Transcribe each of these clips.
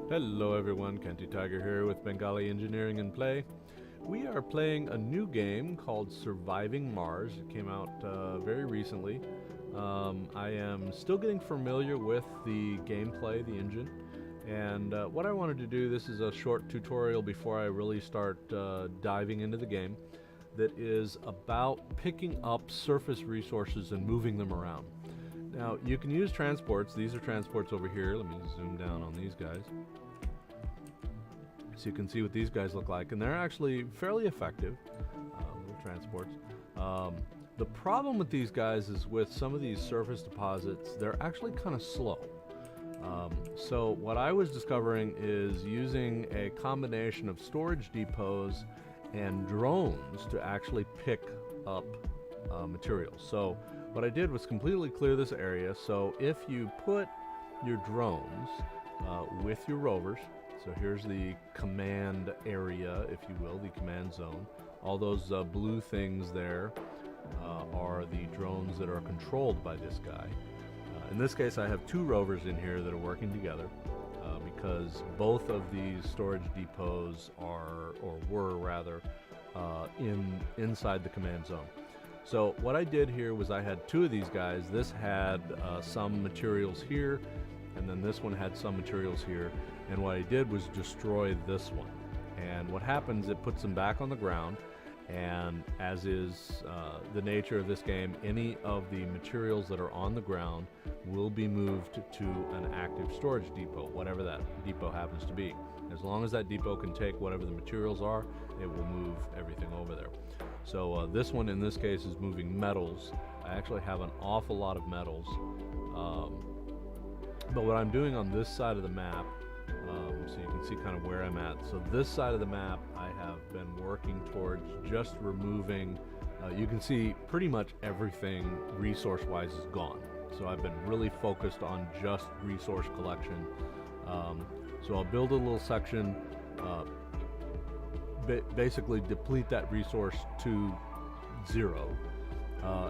Hello everyone, Kenty Tiger here with Bengali Engineering and Play. We are playing a new game called Surviving Mars. It came out very recently. I am still getting familiar with the gameplay, the engine, and what I wanted to do, this is a short tutorial before I really start diving into the game, that is about picking up surface resources and moving them around. Now, you can use transports. These are transports over here. Let me zoom down on these guys. So you can see what these guys look like, and they're actually fairly effective, little transports. The problem with these guys is with some of these surface deposits, they're actually kind of slow. So what I was discovering is using a combination of storage depots and drones to actually pick up materials. So what I did was completely clear this area. So if you put your drones with your rovers, so here's the command area, if you will, the command zone. All those blue things there are the drones that are controlled by this guy. In this case, I have two rovers in here that are working together because both of these storage depots are, or were rather, inside the command zone. So what I did here was I had two of these guys. This had some materials here, and then this one had some materials here. And what I did was destroy this one. And what happens, it puts them back on the ground, and as is the nature of this game, any of the materials that are on the ground will be moved to an active storage depot, whatever that depot happens to be. As long as that depot can take whatever the materials are, it will move everything over there. So this one in this case is moving metals. I actually have an awful lot of metals. But what I'm doing on this side of the map, so you can see kind of where I'm at. So this side of the map, I have been working towards just removing, you can see pretty much everything resource-wise is gone. So I've been really focused on just resource collection. So I'll build a little section, basically deplete that resource to 0,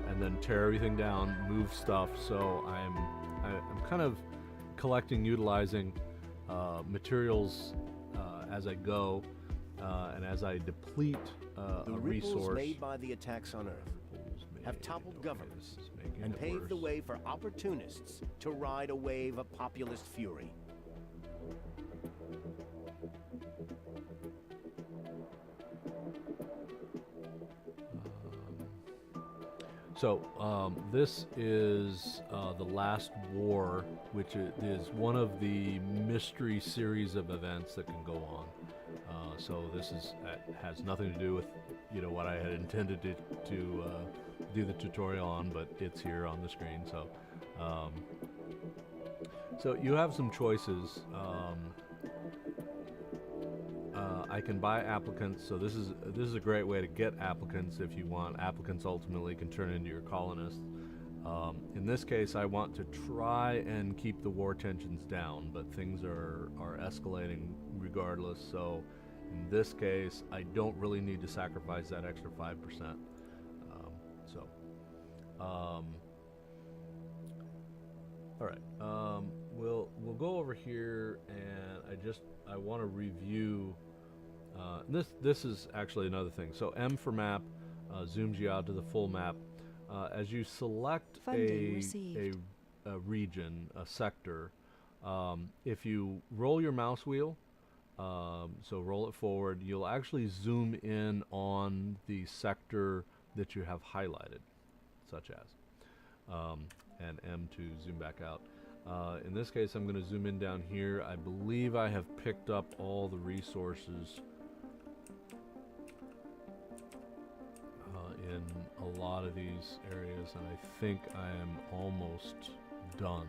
and then tear everything down, move stuff. So I'm kind of collecting, utilizing materials as I go, and as I deplete the a ripples resource. made by the attacks on Earth have toppled governments and paved the way for opportunists to ride a wave of populist fury. So this is the last war, which is one of the mystery series of events that can go on. So this has nothing to do with what I had intended to do the tutorial on, but it's here on the screen. So so you have some choices. I can buy applicants, so this is a great way to get applicants. If you want applicants, ultimately can turn into your colonists. In this case, I want to try and keep the war tensions down, but things are escalating regardless. So in this case, I don't really need to sacrifice that extra 5%. All right. We'll go over here, and I want to review. This is actually another thing. So M for map zooms you out to the full map. As you select a region, a sector, if you roll your mouse wheel, so roll it forward, you'll actually zoom in on the sector that you have highlighted, such as, and M to zoom back out. In this case, I'm going to zoom in down here. I believe I have picked up all the resources in a lot of these areas, and I think I am almost done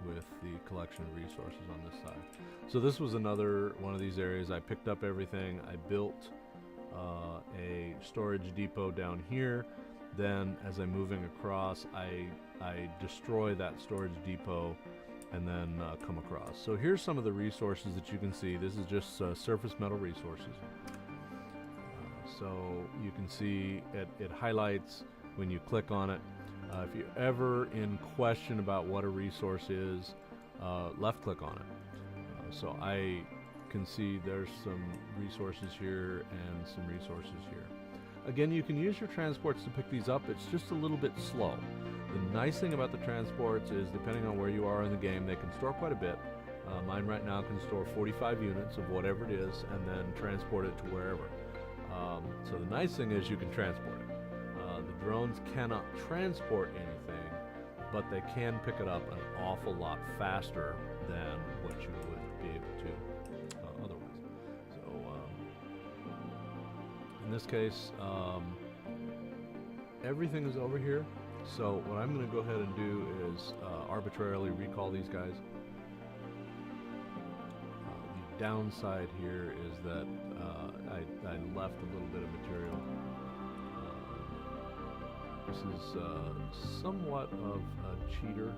with the collection of resources on this side. So this was another one of these areas. I picked up everything. I built a storage depot down here. Then as I'm moving across, I destroy that storage depot and then come across. So here's some of the resources that you can see. This is just surface metal resources. So you can see it highlights when you click on it. If you're ever in question about what a resource is, left click on it. So I can see there's some resources here and some resources here. Again, you can use your transports to pick these up. It's just a little bit slow. The nice thing about the transports is, depending on where you are in the game, they can store quite a bit. Mine right now can store 45 units of whatever it is and then transport it to wherever. So the nice thing is you can transport it. The drones cannot transport anything, but they can pick it up an awful lot faster than what you would be able to otherwise. So in this case, everything is over here. So what I'm going to go ahead and do is arbitrarily recall these guys. The downside here is that I left a little bit of material. This is somewhat of a cheater.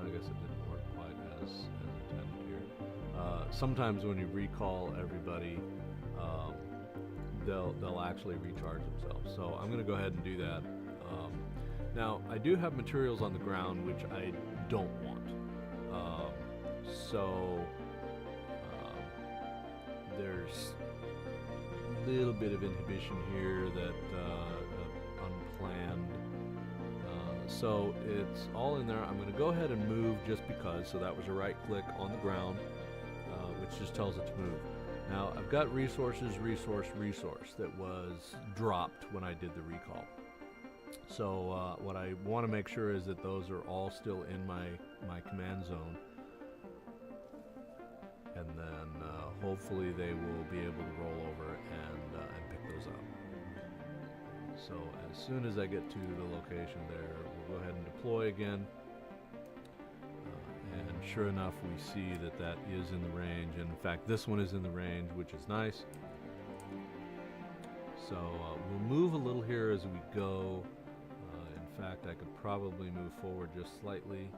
I guess it didn't work quite as intended here. Sometimes when you recall everybody, they'll actually recharge themselves. So I'm going to go ahead and do that. Now I do have materials on the ground which I don't want. There's a little bit of inhibition here that unplanned. So it's all in there. I'm going to go ahead and move just because. So that was a right click on the ground, which just tells it to move. Now I've got resource that was dropped when I did the recall. So what I want to make sure is that those are all still in my command zone. And then hopefully they will be able to roll over and pick those up. So as soon as I get to the location there, we'll go ahead and deploy again. And sure enough, we see that that is in the range. And in fact, this one is in the range, which is nice. So we'll move a little here as we go. In fact, I could probably move forward just slightly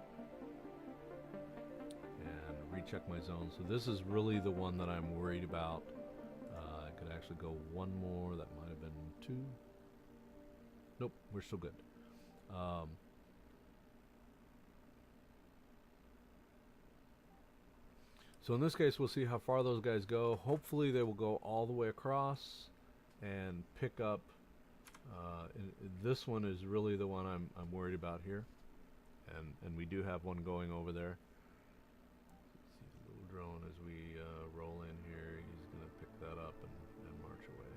and recheck my zone. So this is really the one that I'm worried about. I could actually go one more. That might have been two. Nope, we're still good. So in this case, we'll see how far those guys go. Hopefully they will go all the way across and pick up. This one is really the one I'm worried about here. And we do have one going over there. See the little drone as we roll in here. He's going to pick that up and march away.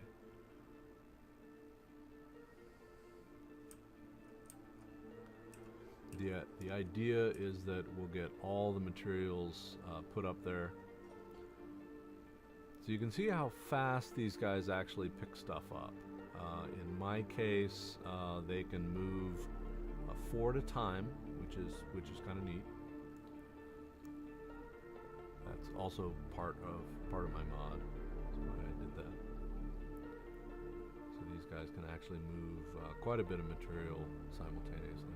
The idea is that we'll get all the materials put up there. So you can see how fast these guys actually pick stuff up. In my case, they can move 4 at a time, which is kind of neat. That's also part of my mod. That's why I did that. So these guys can actually move quite a bit of material simultaneously.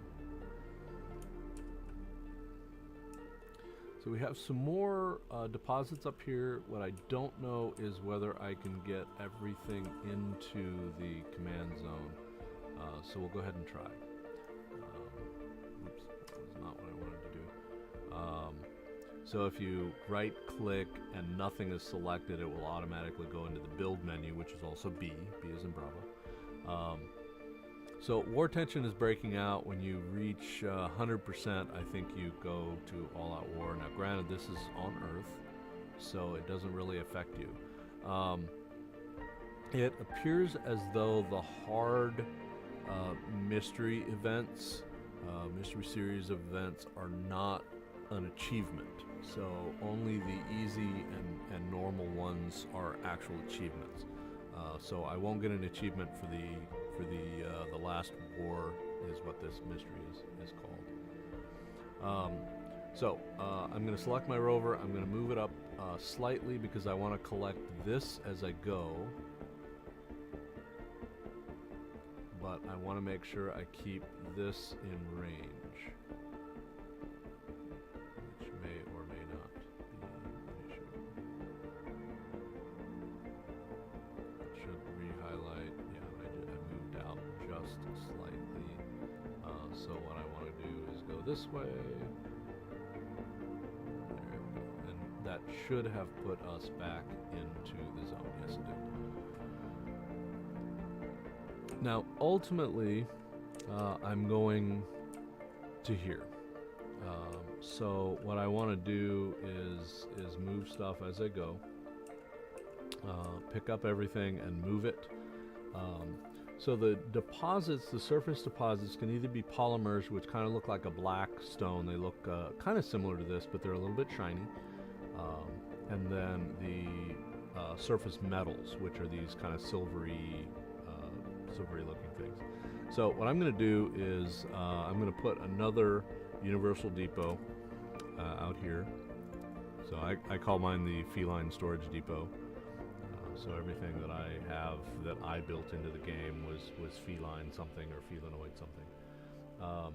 So we have some more deposits up here. What I don't know is whether I can get everything into the command zone. So we'll go ahead and try. Oops, that was not what I wanted to do. So if you right click and nothing is selected, it will automatically go into the build menu, which is also B as in Bravo. So war tension is breaking out when you reach 100%. I think you go to all-out war. Now, granted, this is on Earth, so it doesn't really affect you. It appears as though the hard mystery events, mystery series of events, are not an achievement. So only the easy and normal ones are actual achievements. So I won't get an achievement for the last war is what this mystery is called. So I'm going to select my rover. I'm going to move it up slightly because I want to collect this as I go. But I want to make sure I keep this in range, which may or may not be an issue. It should re-highlight. Yeah, I moved out just slightly. So what I want to do is go this way. should have put us back into the zone. Yes, it did. Now, ultimately, I'm going to here. So what I want to do is move stuff as I go. Pick up everything and move it. So the deposits, the surface deposits, can either be polymers, which kind of look like a black stone. They look kind of similar to this, but they're a little bit shiny. And then the surface metals, which are these kind of silvery looking things. So what I'm going to do is I'm going to put another universal depot out here. So I call mine the feline storage depot. So everything that I have that I built into the game was feline something or felinoid something. All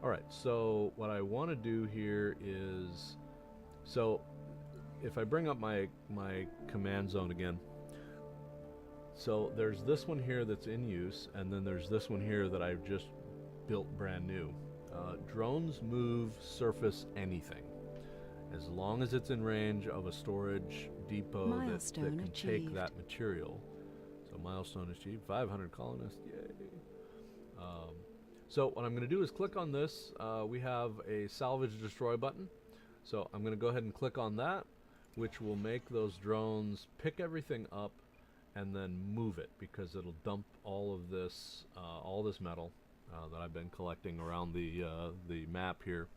right, so what I want to do here is, so if I bring up my command zone again, so there's this one here that's in use, and then there's this one here that I've just built brand new. Drones move surface anything, as long as it's in range of a storage depot that can take that material. So milestone achieved, 500 colonists, yay. So what I'm going to do is click on this. We have a salvage destroy button. So I'm going to go ahead and click on that, which will make those drones pick everything up and then move it, because it'll dump all of this, all this metal that I've been collecting around the map here.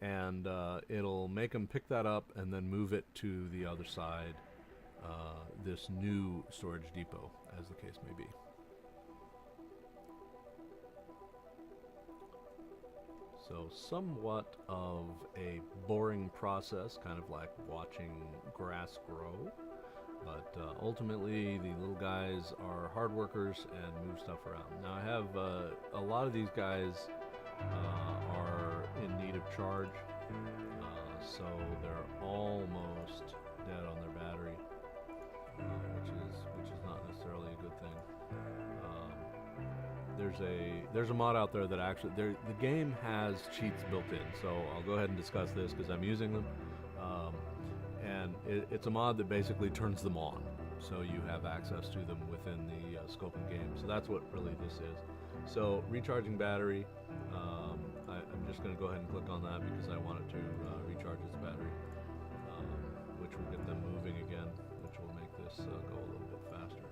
And it'll make them pick that up and then move it to the other side, this new storage depot, as the case may be. So somewhat of a boring process, kind of like watching grass grow, but ultimately the little guys are hard workers and move stuff around. Now I have a lot of these guys are in need of charge, so they're almost dead on their battery, which is not necessarily a good thing. There's a mod out there that actually the game has cheats built in, so I'll go ahead and discuss this because I'm using them, and it's a mod that basically turns them on, so you have access to them within the scope of the game. So that's what really this is. So recharging battery, I'm just going to go ahead and click on that because I want it to recharge its battery, which will get them moving again, which will make this go a little bit faster.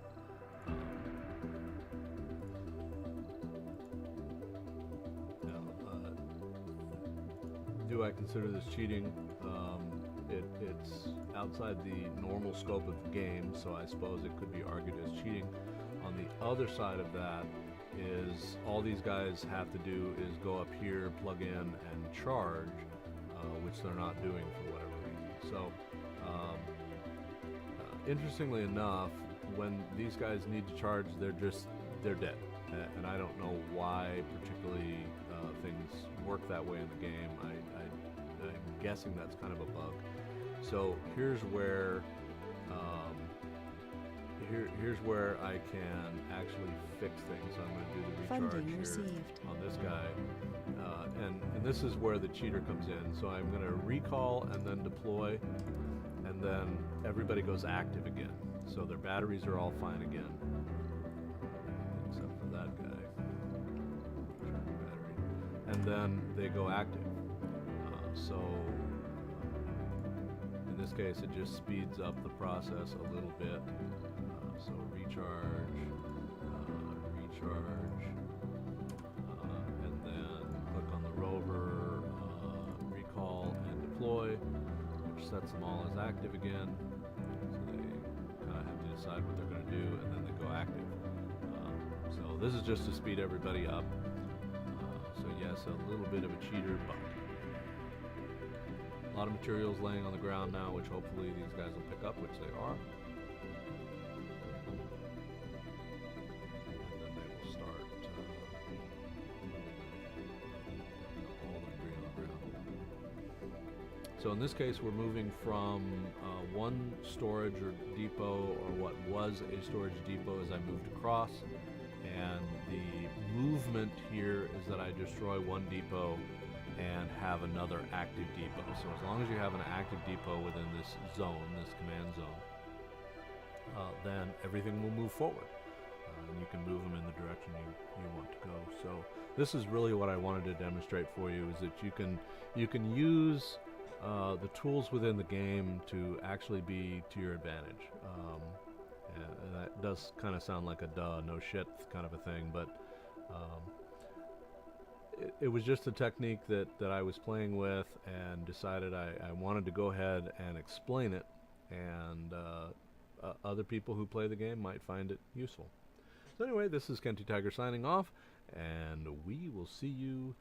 Do I consider this cheating? It's outside the normal scope of the game, so I suppose it could be argued as cheating. On the other side of that is all these guys have to do is go up here, plug in, and charge, which they're not doing for whatever reason. So, interestingly enough, when these guys need to charge, they're dead. And I don't know why particularly things work that way in the game. I'm guessing that's kind of a bug. So here's where here's where I can actually fix things. I'm going to do the recharge here on this guy, and this is where the cheater comes in. So I'm going to recall and then deploy, and then everybody goes active again. So their batteries are all fine again, except for that guy. Battery. And then they go active. So in this case, it just speeds up the process a little bit. So recharge, and then click on the rover, recall and deploy, which sets them all as active again. So they kind of have to decide what they're going to do, and then they go active. So this is just to speed everybody up. So yes, a little bit of a cheater, but a lot of materials laying on the ground now, which hopefully these guys will pick up, which they are. And then they will start all the debris on the ground. So in this case, we're moving from one storage or depot, or what was a storage depot, as I moved across. And the movement here is that I destroy one depot and have another active depot. So as long as you have an active depot within this zone, this command zone, then everything will move forward. And you can move them in the direction you want to go. So this is really what I wanted to demonstrate for you, is that you can use the tools within the game to actually be to your advantage. And that does kind of sound like a duh, no shit kind of a thing, but it was just a technique that I was playing with and decided I wanted to go ahead and explain it, and other people who play the game might find it useful. So anyway, this is Kenty Tiger signing off, and we will see you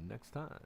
next time.